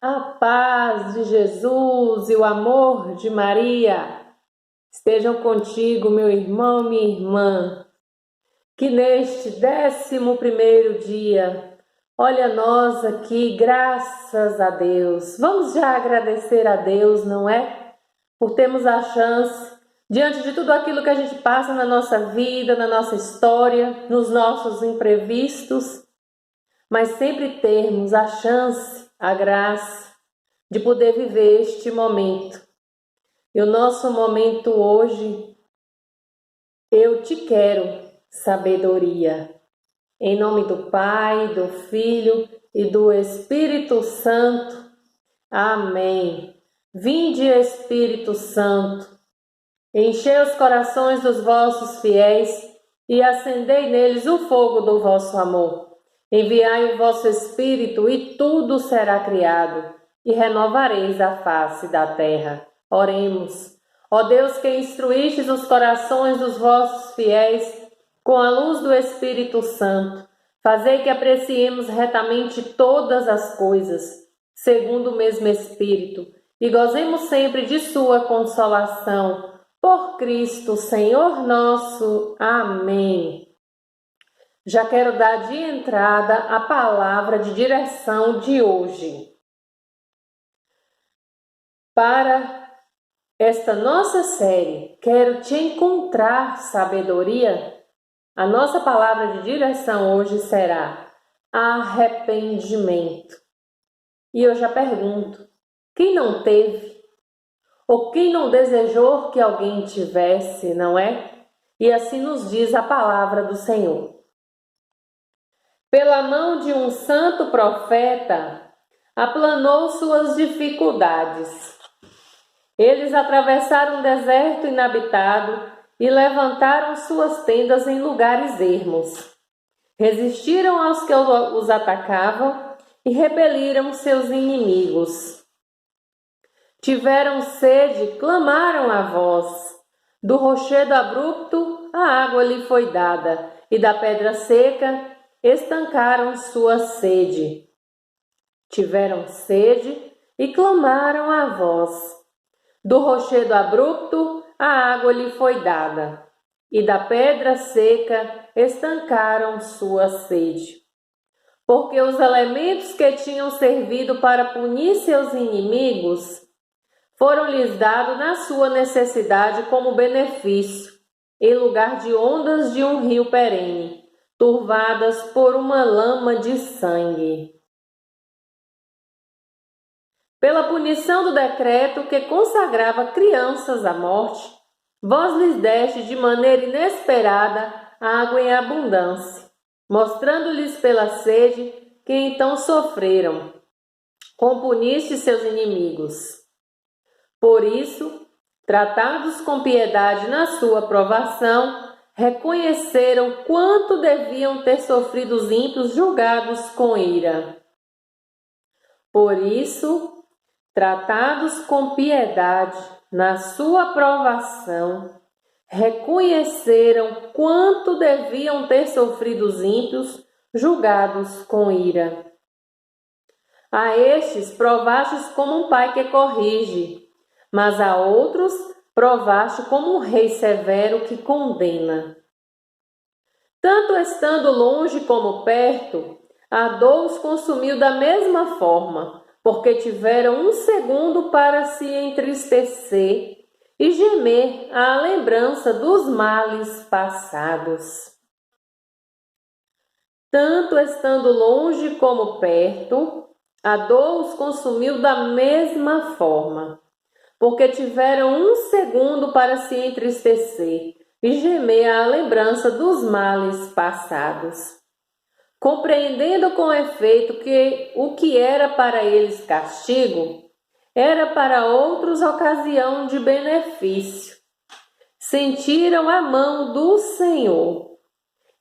A paz de Jesus e o amor de Maria estejam contigo, meu irmão, minha irmã, que neste 11º dia, olha nós aqui, graças a Deus. Vamos já agradecer a Deus, não é? Por termos a chance, diante de tudo aquilo que a gente passa na nossa vida, na nossa história, nos nossos imprevistos, mas sempre termos a chance, a graça de poder viver este momento. E o nosso momento hoje, eu te quero sabedoria. Em nome do Pai, do Filho e do Espírito Santo. Amém. Vinde, Espírito Santo, enchei os corações dos vossos fiéis e acendei neles o fogo do vosso amor. Enviai o vosso Espírito e tudo será criado, e renovareis a face da terra. Oremos. Ó Deus, que instruístes os corações dos vossos fiéis com a luz do Espírito Santo, fazei que apreciemos retamente todas as coisas, segundo o mesmo Espírito, e gozemos sempre de sua consolação. Por Cristo, Senhor nosso. Amém. Já quero dar de entrada a palavra de direção de hoje. Para esta nossa série, Quero Te Encontrar Sabedoria, a nossa palavra de direção hoje será arrependimento. E eu já pergunto, quem não teve? Ou quem não desejou que alguém tivesse, não é? E assim nos diz a palavra do Senhor. Pela mão de um santo profeta, aplanou suas dificuldades. Eles atravessaram um deserto inabitado e levantaram suas tendas em lugares ermos. Resistiram aos que os atacavam e repeliram seus inimigos. Tiveram sede, clamaram a voz. Do rochedo abrupto, a água lhe foi dada, e da pedra seca estancaram sua sede. Tiveram sede e clamaram a voz. Do rochedo abrupto, a água lhe foi dada, e da pedra seca estancaram sua sede. Porque os elementos que tinham servido para punir seus inimigos foram-lhes dados na sua necessidade como benefício, em lugar de ondas de um rio perene, turvadas por uma lama de sangue. Pela punição do decreto que consagrava crianças à morte, vós lhes deste de maneira inesperada água em abundância, mostrando-lhes pela sede que então sofreram. Compuniste seus inimigos. Por isso, tratados com piedade na sua provação, reconheceram quanto deviam ter sofrido os ímpios julgados com ira. Por isso, tratados com piedade na sua provação, reconheceram quanto deviam ter sofrido os ímpios julgados com ira. A estes provastes como um pai que corrige, mas a outros provaste como um rei severo que condena. Tanto estando longe como perto, a dor os consumiu da mesma forma, porque tiveram um segundo para se entristecer e gemer à lembrança dos males passados. Tanto estando longe como perto, a dor os consumiu da mesma forma, porque tiveram um segundo para se entristecer e gemer à lembrança dos males passados, compreendendo com efeito que o que era para eles castigo, era para outros ocasião de benefício. Sentiram a mão do Senhor,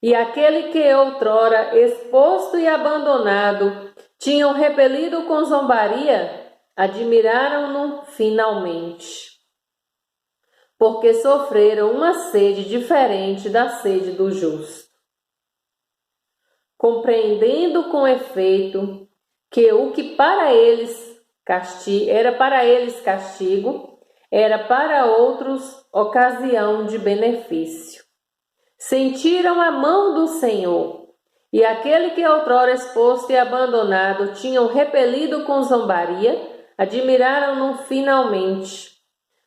e aquele que outrora exposto e abandonado tinham repelido com zombaria, admiraram-no finalmente, porque sofreram uma sede diferente da sede do justo. Compreendendo com efeito que o que para eles Era para eles castigo, era para outros ocasião de benefício. Sentiram a mão do Senhor, e aquele que outrora exposto e abandonado tinham repelido com zombaria, admiraram-no finalmente,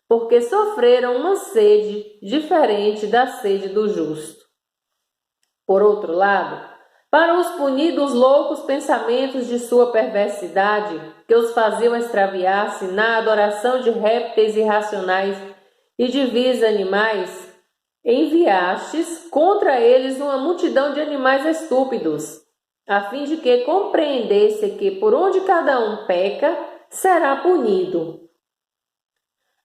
porque sofreram uma sede diferente da sede do justo. Por outro lado, para os punir dos loucos pensamentos de sua perversidade, que os faziam extraviar-se na adoração de répteis irracionais e de vis animais, enviastes contra eles uma multidão de animais estúpidos, a fim de que compreendesse que por onde cada um peca, será punido.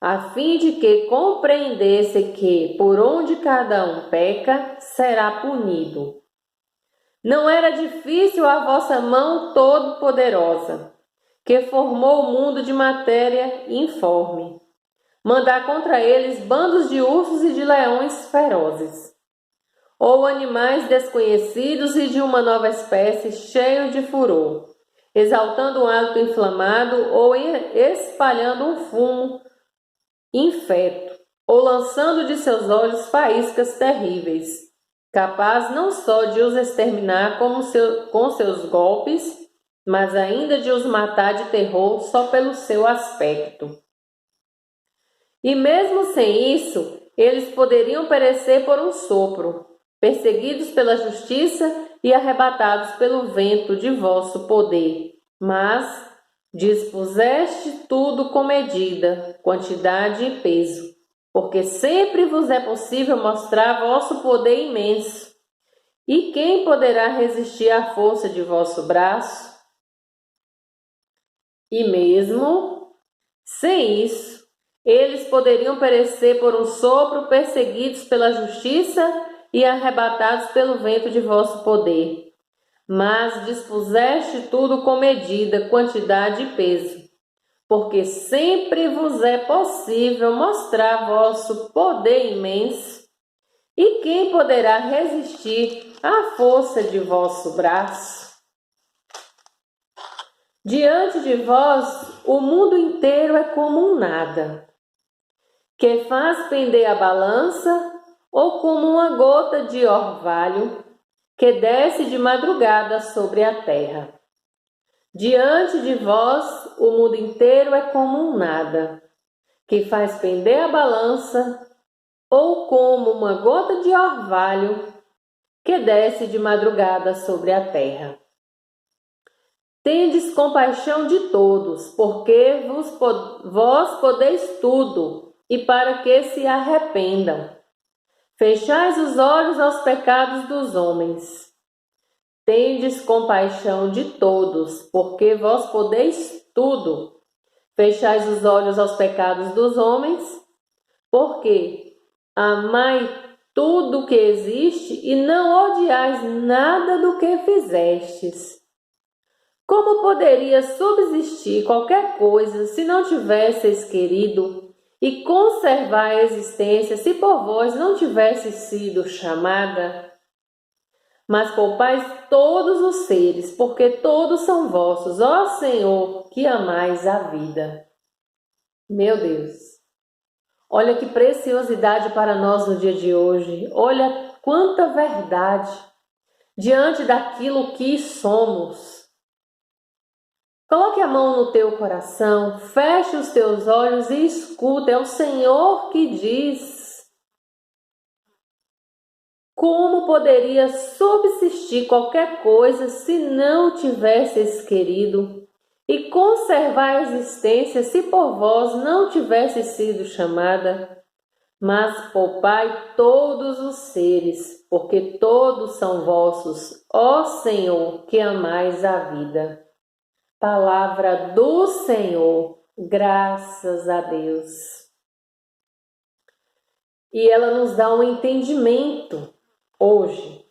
A fim de que compreendesse que por onde cada um peca, será punido. Não era difícil a vossa mão todo-poderosa, que formou o mundo de matéria informe, mandar contra eles bandos de ursos e de leões ferozes, ou animais desconhecidos e de uma nova espécie cheios de furor, exaltando um hálito inflamado ou espalhando um fumo infeto, ou lançando de seus olhos faíscas terríveis, capaz não só de os exterminar com seus golpes, mas ainda de os matar de terror só pelo seu aspecto. E mesmo sem isso, eles poderiam perecer por um sopro, perseguidos pela justiça e arrebatados pelo vento de vosso poder. Mas dispuseste tudo com medida, quantidade e peso, porque sempre vos é possível mostrar vosso poder imenso. E quem poderá resistir à força de vosso braço? E mesmo sem isso, eles poderiam perecer por um sopro, perseguidos pela justiça e arrebatados pelo vento de vosso poder. Mas dispuseste tudo com medida, quantidade e peso, porque sempre vos é possível mostrar vosso poder imenso. E quem poderá resistir à força de vosso braço? Diante de vós, o mundo inteiro é como um nada, que faz pender a balança, ou como uma gota de orvalho, que desce de madrugada sobre a terra. Diante de vós, o mundo inteiro é como um nada, que faz pender a balança, ou como uma gota de orvalho, que desce de madrugada sobre a terra. Tendes compaixão de todos, porque vós podeis tudo, e para que se arrependam. Fechais os olhos aos pecados dos homens. Tendes compaixão de todos, porque vós podeis tudo. Fechais os olhos aos pecados dos homens, porque amai tudo que existe e não odiais nada do que fizestes. Como poderia subsistir qualquer coisa se não tivesseis querido, e conservar a existência se por vós não tivesse sido chamada? Mas poupais todos os seres, porque todos são vossos, ó Senhor, que amais a vida. Meu Deus, olha que preciosidade para nós no dia de hoje, olha quanta verdade diante daquilo que somos. Coloque a mão no teu coração, feche os teus olhos e escuta, é o Senhor que diz. Como poderia subsistir qualquer coisa se não tivesses querido, e conservar a existência se por vós não tivesse sido chamada? Mas poupai todos os seres, porque todos são vossos, ó Senhor, que amais a vida. Palavra do Senhor, graças a Deus. E ela nos dá um entendimento hoje.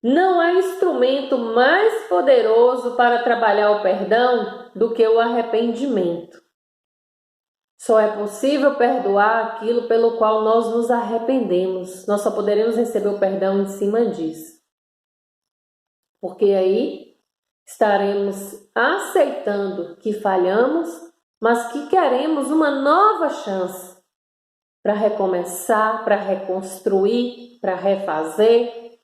Não há instrumento mais poderoso para trabalhar o perdão do que o arrependimento. Só é possível perdoar aquilo pelo qual nós nos arrependemos. Nós só poderemos receber o perdão em cima disso. Porque aí estaremos aceitando que falhamos, mas que queremos uma nova chance para recomeçar, para reconstruir, para refazer.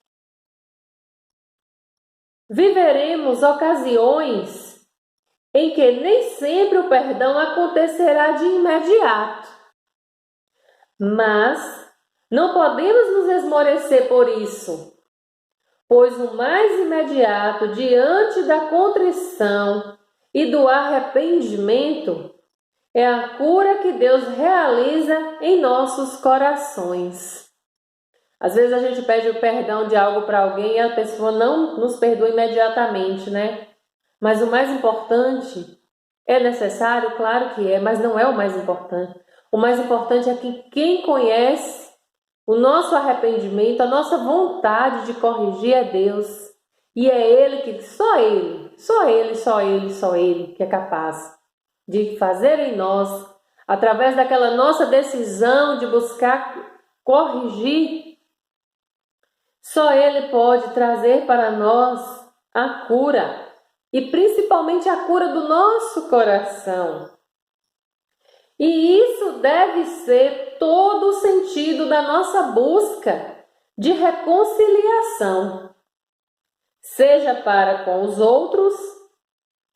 Viveremos ocasiões em que nem sempre o perdão acontecerá de imediato, mas não podemos nos esmorecer por isso, pois o mais imediato diante da contrição e do arrependimento é a cura que Deus realiza em nossos corações. Às vezes a gente pede o perdão de algo para alguém e a pessoa não nos perdoa imediatamente, né? Mas o mais importante, é necessário? Claro que é, mas não é o mais importante. O mais importante é que quem conhece o nosso arrependimento, a nossa vontade de corrigir é Deus. E é Ele que, só Ele que é capaz de fazer em nós, através daquela nossa decisão de buscar corrigir, só Ele pode trazer para nós a cura. E principalmente a cura do nosso coração. E isso deve ser todo o sentido da nossa busca de reconciliação, seja para com os outros,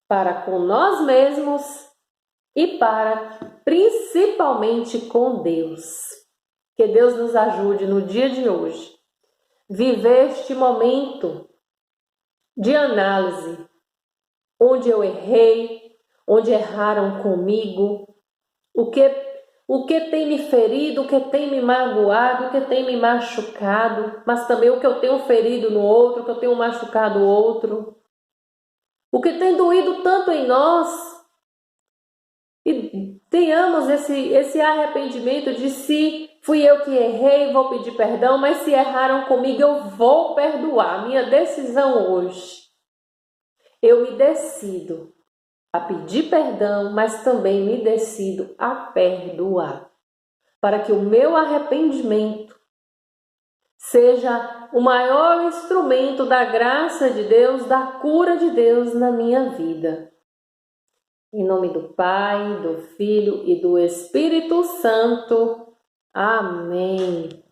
para com nós mesmos e para principalmente com Deus. Que Deus nos ajude no dia de hoje viver este momento de análise, onde eu errei, onde erraram comigo, o que tem me ferido, o que tem me magoado, o que tem me machucado, mas também o que eu tenho ferido no outro, o que eu tenho machucado o outro, o que tem doído tanto em nós. E tenhamos esse arrependimento de se fui eu que errei, vou pedir perdão, mas se erraram comigo, eu vou perdoar. Minha decisão hoje. Eu me decido a pedir perdão, mas também me decido a perdoar, para que o meu arrependimento seja o maior instrumento da graça de Deus, da cura de Deus na minha vida. Em nome do Pai, do Filho e do Espírito Santo. Amém.